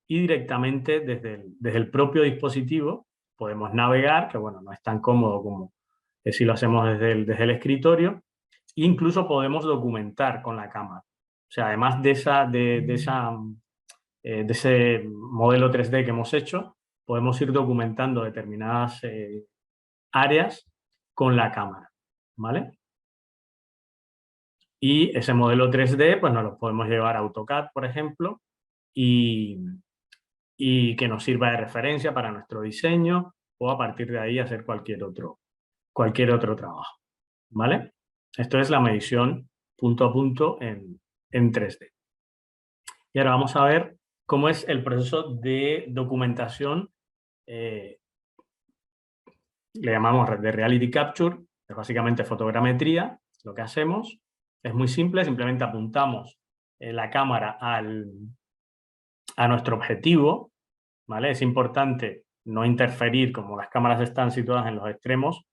y directamente desde el propio dispositivo podemos navegar, que bueno, no es tan cómodo como si lo hacemos desde el escritorio, e incluso podemos documentar con la cámara. O sea, además de ese modelo 3D que hemos hecho, podemos ir documentando determinadas áreas con la cámara, ¿vale? Y ese modelo 3D, pues nos lo podemos llevar a AutoCAD, por ejemplo, y que nos sirva de referencia para nuestro diseño, o a partir de ahí hacer cualquier otro trabajo, ¿vale? Esto es la medición punto a punto en 3D. Y ahora vamos a ver cómo es el proceso de documentación, le llamamos de Reality Capture, es básicamente fotogrametría. Lo que hacemos es muy simple, simplemente apuntamos la cámara a nuestro objetivo, ¿vale? Es importante no interferir, como las cámaras están situadas en los extremos.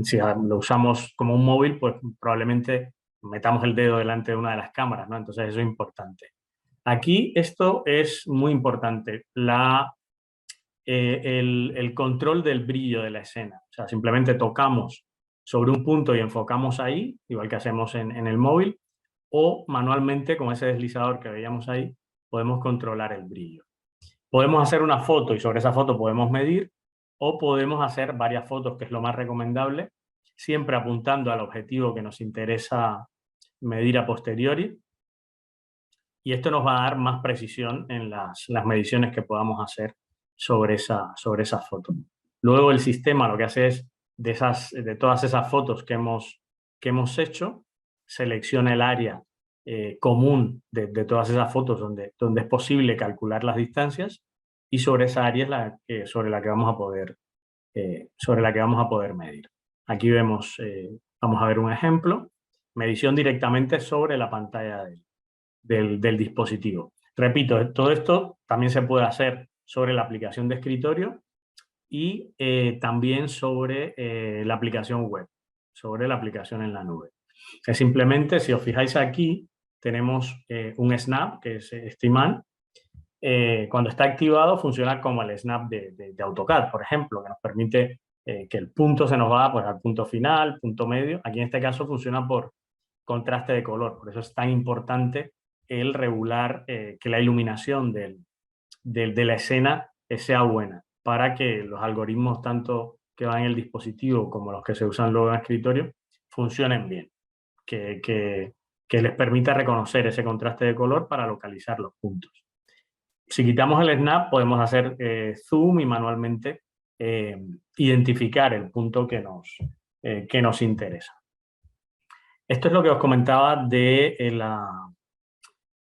Si lo usamos como un móvil, pues probablemente metamos el dedo delante de una de las cámaras, ¿no? Entonces eso es importante. Aquí esto es muy importante, el control del brillo de la escena. O sea, simplemente tocamos sobre un punto y enfocamos ahí, igual que hacemos en el móvil, o manualmente, con ese deslizador que veíamos ahí, podemos controlar el brillo. Podemos hacer una foto y sobre esa foto podemos medir, o podemos hacer varias fotos, que es lo más recomendable, siempre apuntando al objetivo que nos interesa medir a posteriori, y esto nos va a dar más precisión en las mediciones que podamos hacer sobre esa foto. Luego el sistema lo que hace es, de todas esas fotos que hemos hecho, selecciona el área común de todas esas fotos donde es posible calcular las distancias, y sobre esa área es sobre la que vamos a poder medir. Aquí vemos, vamos a ver un ejemplo, medición directamente sobre la pantalla del dispositivo. Repito, todo esto también se puede hacer sobre la aplicación de escritorio, y también sobre la aplicación web, sobre la aplicación en la nube. Es simplemente, si os fijáis aquí, tenemos un snap, que es este imán. Cuando está activado funciona como el snap de AutoCAD, por ejemplo, que nos permite que el punto se nos va pues, al punto final, punto medio. Aquí en este caso funciona por contraste de color, por eso es tan importante el regular que la iluminación de la escena sea buena, para que los algoritmos tanto que van en el dispositivo como los que se usan luego en escritorio funcionen bien, que les permita reconocer ese contraste de color para localizar los puntos. Si quitamos el snap, podemos hacer zoom y manualmente identificar el punto que nos interesa. Esto es lo que os comentaba de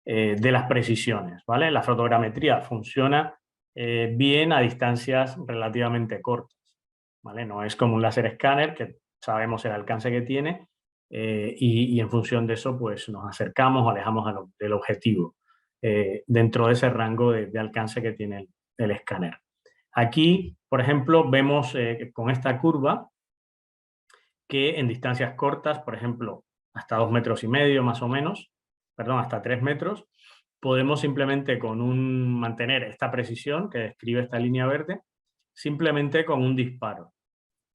las precisiones, ¿vale? La fotogrametría funciona bien a distancias relativamente cortas, ¿vale? No es como un láser escáner, que sabemos el alcance que tiene, y en función de eso pues nos acercamos o alejamos del objetivo dentro de ese rango de alcance que tiene el escáner. Aquí, por ejemplo, vemos con esta curva que en distancias cortas, por ejemplo, hasta 2,5 metros más o menos, perdón, hasta 3 metros, podemos simplemente mantener esta precisión que describe esta línea verde, simplemente con un disparo.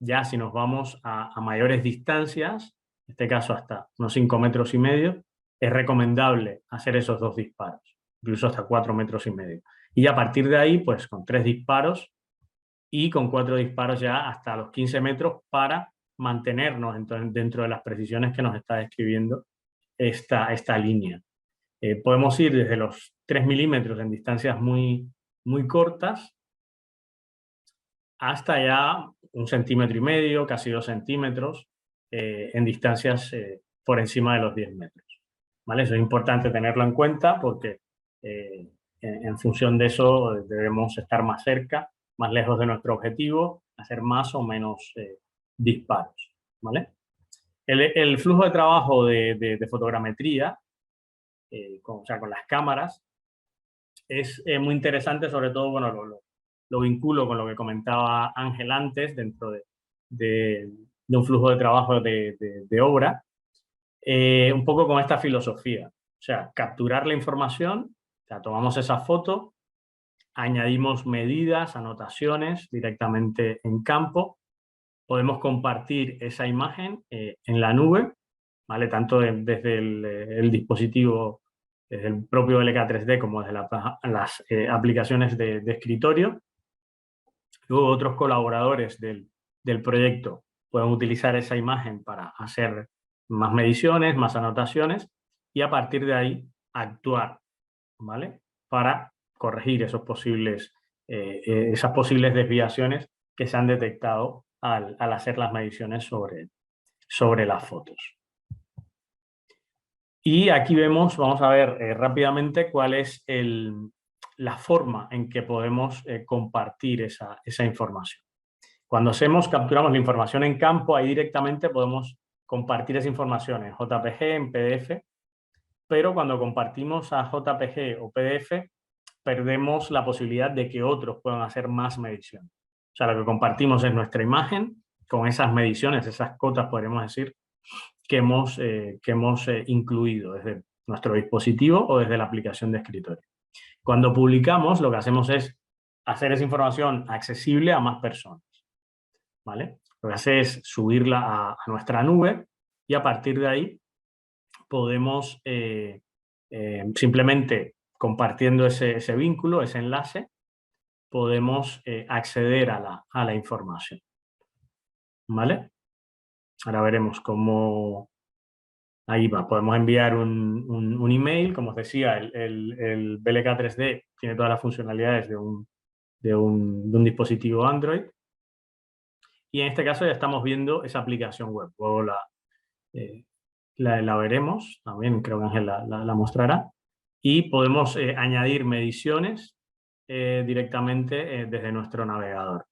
Ya si nos vamos a mayores distancias, en este caso hasta unos 5,5 metros, es recomendable hacer esos 2 disparos, incluso hasta 4,5 metros. Y a partir de ahí, pues con 3 disparos y con 4 disparos ya hasta los 15 metros para mantenernos dentro de las precisiones que nos está describiendo esta línea. Podemos ir desde los 3 milímetros en distancias muy, muy cortas hasta ya 1,5 centímetros, casi 2 centímetros, en distancias por encima de los 10 metros. ¿vale? Eso es importante tenerlo en cuenta porque en función de eso debemos estar más cerca, más lejos de nuestro objetivo, hacer más o menos disparos, ¿vale? El flujo de trabajo de fotogrametría, o sea, con las cámaras, es muy interesante, sobre todo, bueno, lo vinculo con lo que comentaba Ángel antes, dentro de un flujo de trabajo de obra, un poco con esta filosofía. O sea, capturar la información, o sea, tomamos esa foto, añadimos medidas, anotaciones directamente en campo, podemos compartir esa imagen en la nube, ¿vale? Tanto desde el dispositivo, desde el propio LK3D, como desde las aplicaciones de escritorio. Luego otros colaboradores del proyecto pueden utilizar esa imagen para hacer más mediciones, más anotaciones, y a partir de ahí actuar, ¿vale? Para corregir esas posibles desviaciones que se han detectado al hacer las mediciones sobre las fotos. Y aquí vamos a ver rápidamente cuál es la forma en que podemos compartir esa información. Cuando capturamos la información en campo, ahí directamente podemos compartir esa información en JPG, en PDF, pero cuando compartimos a JPG o PDF, perdemos la posibilidad de que otros puedan hacer más mediciones. O sea, lo que compartimos es nuestra imagen con esas mediciones, esas cotas, podríamos decir, que hemos incluido desde nuestro dispositivo o desde la aplicación de escritorio. Cuando publicamos, lo que hacemos es hacer esa información accesible a más personas, ¿vale? Lo que hace es subirla a nuestra nube y a partir de ahí podemos simplemente compartiendo ese vínculo, ese enlace, podemos acceder a la información, ¿vale? Ahora veremos cómo... Ahí va, podemos enviar un email, como os decía, el BLK 3D tiene todas las funcionalidades de un dispositivo Android. Y en este caso ya estamos viendo esa aplicación web. Luego la veremos, también creo que Ángel la mostrará. Y podemos añadir mediciones directamente desde nuestro navegador.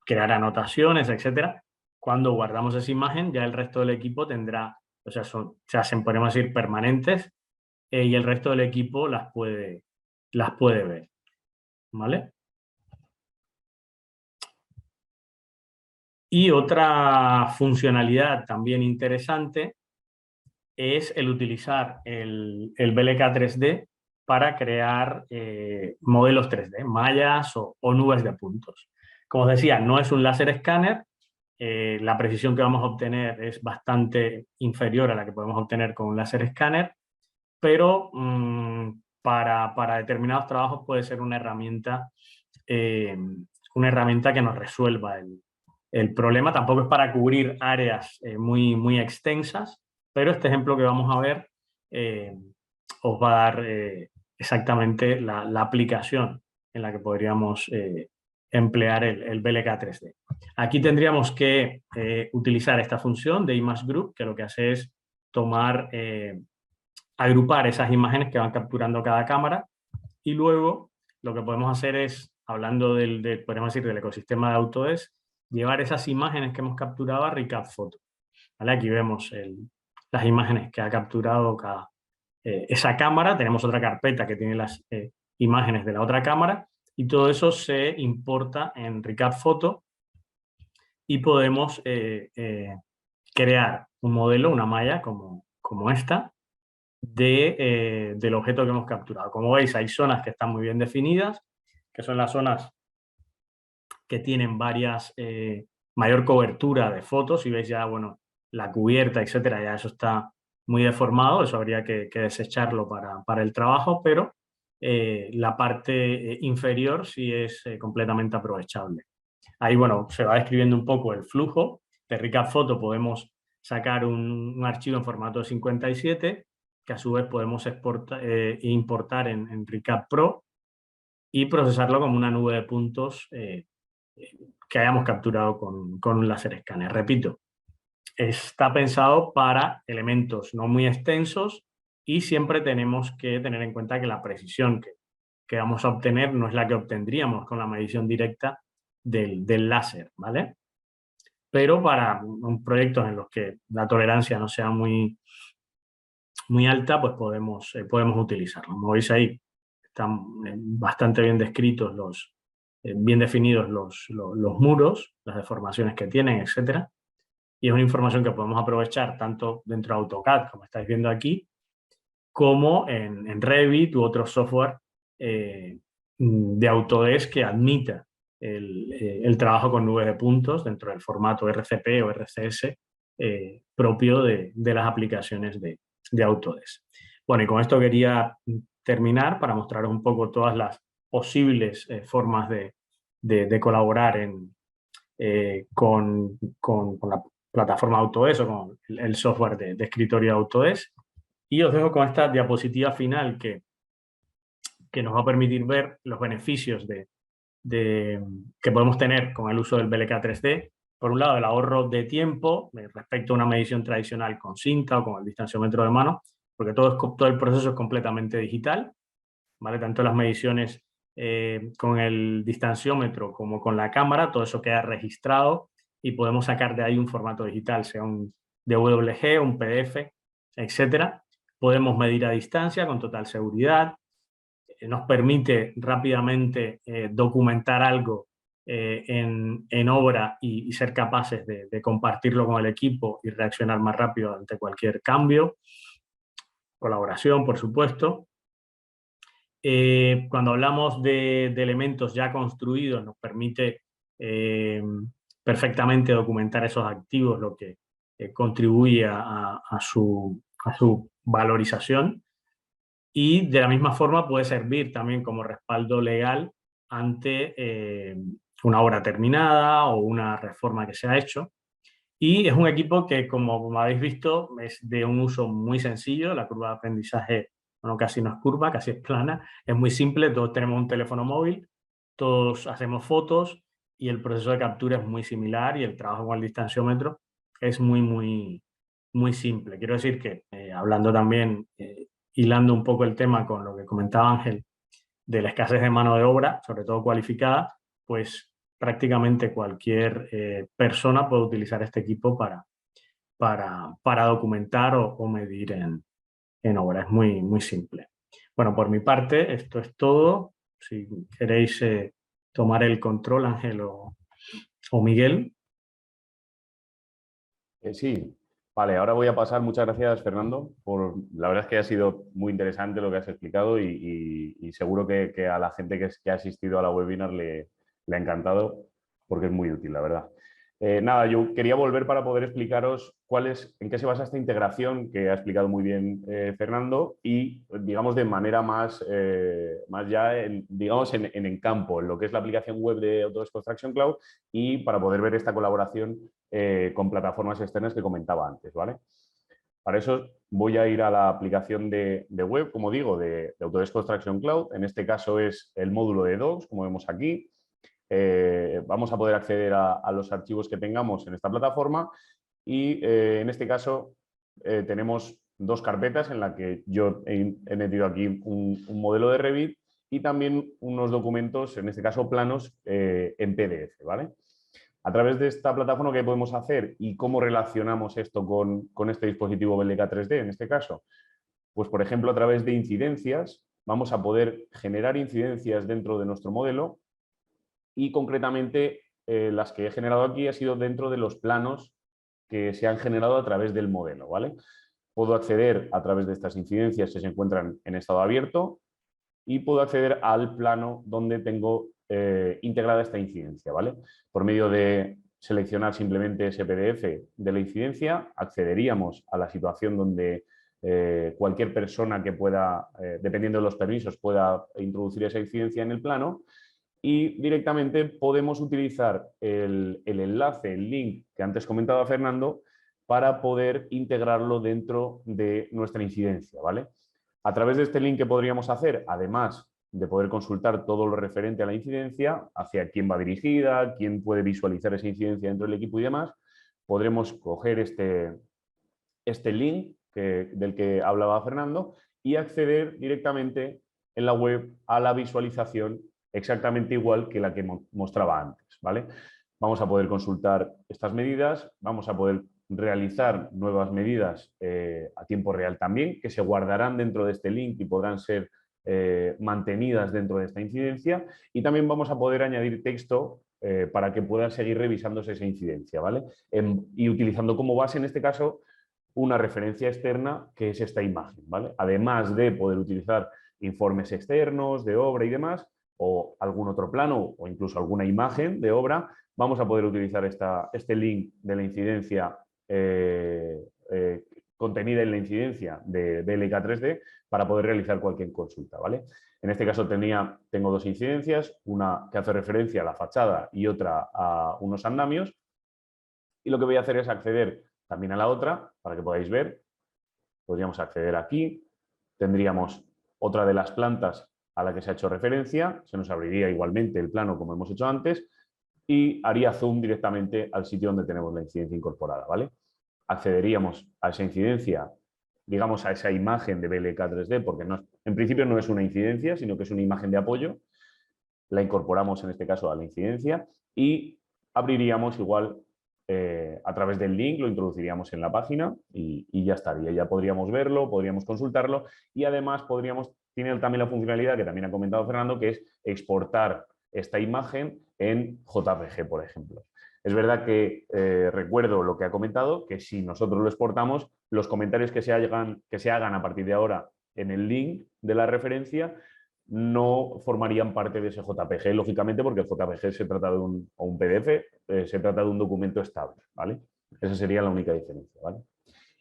Crear anotaciones, etcétera. Cuando guardamos esa imagen, ya el resto del equipo tendrá, o sea, se hacen, podemos decir, permanentes, y el resto del equipo las puede ver, ¿vale? Y otra funcionalidad también interesante es el utilizar el BLK 3D para crear modelos 3D, mallas o nubes de puntos. Como os decía, no es un láser escáner. La precisión que vamos a obtener es bastante inferior a la que podemos obtener con un láser escáner, pero para determinados trabajos puede ser una herramienta que nos resuelva el problema. Tampoco es para cubrir áreas muy extensas, pero este ejemplo que vamos a ver os va a dar exactamente la aplicación en la que podríamos emplear el BLK 3D. Aquí tendríamos que utilizar esta función de Image Group, que lo que hace es agrupar esas imágenes que van capturando cada cámara, y luego lo que podemos hacer es, hablando podemos decir, del ecosistema de Autodesk, llevar esas imágenes que hemos capturado a RecapPhoto. ¿Vale? Aquí vemos las imágenes que ha capturado esa cámara. Tenemos otra carpeta que tiene las imágenes de la otra cámara y todo eso se importa en RecapPhoto y podemos crear un modelo, una malla como esta, del objeto que hemos capturado. Como veis, hay zonas que están muy bien definidas, que son las zonas que tienen mayor cobertura de fotos, y veis ya, bueno, la cubierta, etcétera, ya eso está muy deformado, eso habría que desecharlo para el trabajo, pero la parte inferior sí es completamente aprovechable. Ahí, bueno, se va describiendo un poco el flujo. De RecapPhoto podemos sacar un archivo en formato de 57, que a su vez podemos importar en Recap Pro y procesarlo como una nube de puntos que hayamos capturado con un láser escáner. Repito, está pensado para elementos no muy extensos y siempre tenemos que tener en cuenta que la precisión que vamos a obtener no es la que obtendríamos con la medición directa del láser, ¿vale? Pero para proyectos en los que la tolerancia no sea muy alta, pues podemos utilizarlo. Como veis ahí, están bastante bien descritos bien definidos los muros, las deformaciones que tienen, etcétera. Y es una información que podemos aprovechar tanto dentro de AutoCAD, como estáis viendo aquí, como en Revit u otro software de Autodesk que admita el trabajo con nubes de puntos dentro del formato RCP o RCS propio de las aplicaciones de Autodesk. Bueno, y con esto quería terminar para mostraros un poco todas las posibles formas de colaborar con la plataforma Autodesk o con el software de escritorio Autodesk. Y os dejo con esta diapositiva final que nos va a permitir ver los beneficios que podemos tener con el uso del BLK 3D. Por un lado, el ahorro de tiempo respecto a una medición tradicional con cinta o con el distanciómetro de mano, porque todo el proceso es completamente digital, ¿vale? Tanto las mediciones con el distanciómetro como con la cámara, todo eso queda registrado y podemos sacar de ahí un formato digital, sea un DWG, un PDF, etcétera. Podemos medir a distancia con total seguridad. Nos permite rápidamente documentar algo en obra y ser capaces de compartirlo con el equipo y reaccionar más rápido ante cualquier cambio. Colaboración, por supuesto. Cuando hablamos de elementos ya construidos, nos permite perfectamente documentar esos activos, lo que contribuye a su valorización. Y de la misma forma puede servir también como respaldo legal ante una obra terminada o una reforma que se ha hecho. Y es un equipo que, como habéis visto, es de un uso muy sencillo. La curva de aprendizaje, bueno, casi no es curva, casi es plana. Es muy simple, todos tenemos un teléfono móvil, todos hacemos fotos y el proceso de captura es muy similar y el trabajo con el distanciómetro es muy simple. Quiero decir que, hablando también, hilando un poco el tema con lo que comentaba Ángel, de la escasez de mano de obra, sobre todo cualificada, pues prácticamente cualquier persona puede utilizar este equipo para documentar o medir en obra. Es muy simple. Bueno, por mi parte, esto es todo. Si queréis tomar el control, Ángel o Miguel. Sí, vale, ahora voy a pasar. Muchas gracias, Fernando. La verdad es que ha sido muy interesante lo que has explicado y seguro que a la gente que ha asistido a la webinar le ha encantado porque es muy útil, la verdad. Nada, yo quería volver para poder explicaros en qué se basa esta integración que ha explicado muy bien Fernando y, digamos, de manera más ya, digamos, en campo, en lo que es la aplicación web de Autodesk Construction Cloud y para poder ver esta colaboración con plataformas externas que comentaba antes, ¿vale? Para eso voy a ir a la aplicación de web, como digo, de Autodesk Construction Cloud. En este caso es el módulo de Docs, como vemos aquí. Vamos a poder acceder a los archivos que tengamos en esta plataforma y en este caso tenemos dos carpetas en las que yo he metido aquí un modelo de Revit y también unos documentos, en este caso planos, en PDF, ¿vale? A través de esta plataforma, ¿qué podemos hacer y cómo relacionamos esto con este dispositivo BLK 3D en este caso? Pues, por ejemplo, a través de incidencias vamos a poder generar incidencias dentro de nuestro modelo y concretamente las que he generado aquí ha sido dentro de los planos que se han generado a través del modelo, ¿vale? Puedo acceder a través de estas incidencias que se encuentran en estado abierto y puedo acceder al plano donde tengo integrada esta incidencia, ¿vale? Por medio de seleccionar simplemente ese PDF de la incidencia, accederíamos a la situación donde cualquier persona que pueda, dependiendo de los permisos, pueda introducir esa incidencia en el plano y directamente podemos utilizar el enlace, el link que antes comentaba Fernando, para poder integrarlo dentro de nuestra incidencia, ¿vale? A través de este link, ¿qué podríamos hacer? Además de poder consultar todo lo referente a la incidencia, hacia quién va dirigida, quién puede visualizar esa incidencia dentro del equipo y demás, podremos coger este link del que hablaba Fernando y acceder directamente en la web a la visualización exactamente igual que la que mostraba antes, ¿vale? Vamos a poder consultar estas medidas, vamos a poder realizar nuevas medidas a tiempo real también, que se guardarán dentro de este link y podrán ser mantenidas dentro de esta incidencia, y también vamos a poder añadir texto para que pueda seguir revisándose esa incidencia, ¿vale? Y utilizando como base, en este caso, una referencia externa que es esta imagen, ¿vale? Además de poder utilizar informes externos de obra y demás, o algún otro plano o incluso alguna imagen de obra, vamos a poder utilizar este link de la incidencia contenida en la incidencia de BLK 3D para poder realizar cualquier consulta, ¿vale? En este caso tengo dos incidencias, una que hace referencia a la fachada y otra a unos andamios, y lo que voy a hacer es acceder también a la otra para que podáis ver. Podríamos acceder aquí, tendríamos otra de las plantas a la que se ha hecho referencia, se nos abriría igualmente el plano como hemos hecho antes y haría zoom directamente al sitio donde tenemos la incidencia incorporada, ¿vale? Accederíamos a esa incidencia, digamos a esa imagen de BLK 3D, porque en principio no es una incidencia, sino que es una imagen de apoyo. La incorporamos en este caso a la incidencia y abriríamos igual a través del link, lo introduciríamos en la página y ya estaría. Ya podríamos verlo, podríamos consultarlo y además tiene también la funcionalidad que también ha comentado Fernando, que es exportar esta imagen en JPG, por ejemplo. Es verdad que recuerdo lo que ha comentado, que si nosotros lo exportamos, los comentarios que se hagan a partir de ahora en el link de la referencia no formarían parte de ese JPG, lógicamente, porque el JPG se trata de un PDF, se trata de un documento estable, ¿vale? Esa sería la única diferencia, ¿vale?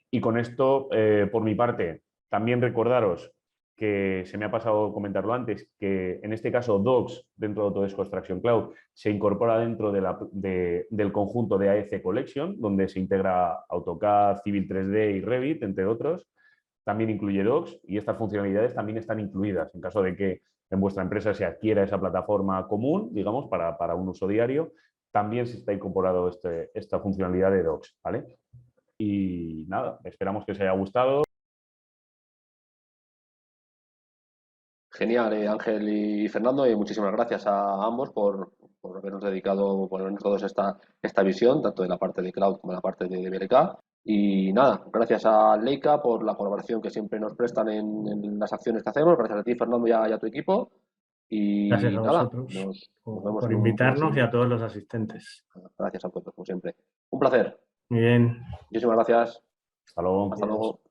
Y con esto, por mi parte, también recordaros que se me ha pasado comentarlo antes, que en este caso Docs, dentro de Autodesk Extraction Cloud, se incorpora dentro del conjunto de AEC Collection, donde se integra AutoCAD, Civil 3D y Revit, entre otros. También incluye Docs y estas funcionalidades también están incluidas en caso de que en vuestra empresa se adquiera esa plataforma común, digamos, para un uso diario, también se está incorporado esta funcionalidad de Docs, ¿vale? Y nada, esperamos que os haya gustado. Genial, Ángel y Fernando, y muchísimas gracias a ambos por habernos dedicado, por habernos dado esta visión, tanto de la parte de Cloud como de la parte de BLK. Y nada, gracias a Leica por la colaboración que siempre nos prestan en las acciones que hacemos. Gracias a ti, Fernando, y a tu equipo. Y Gracias a nada, vosotros nos vemos por en un invitarnos y próximo. a todos los asistentes. Gracias a todos, como siempre. Un placer. Muy bien. Muchísimas gracias. Hasta luego. Hasta luego.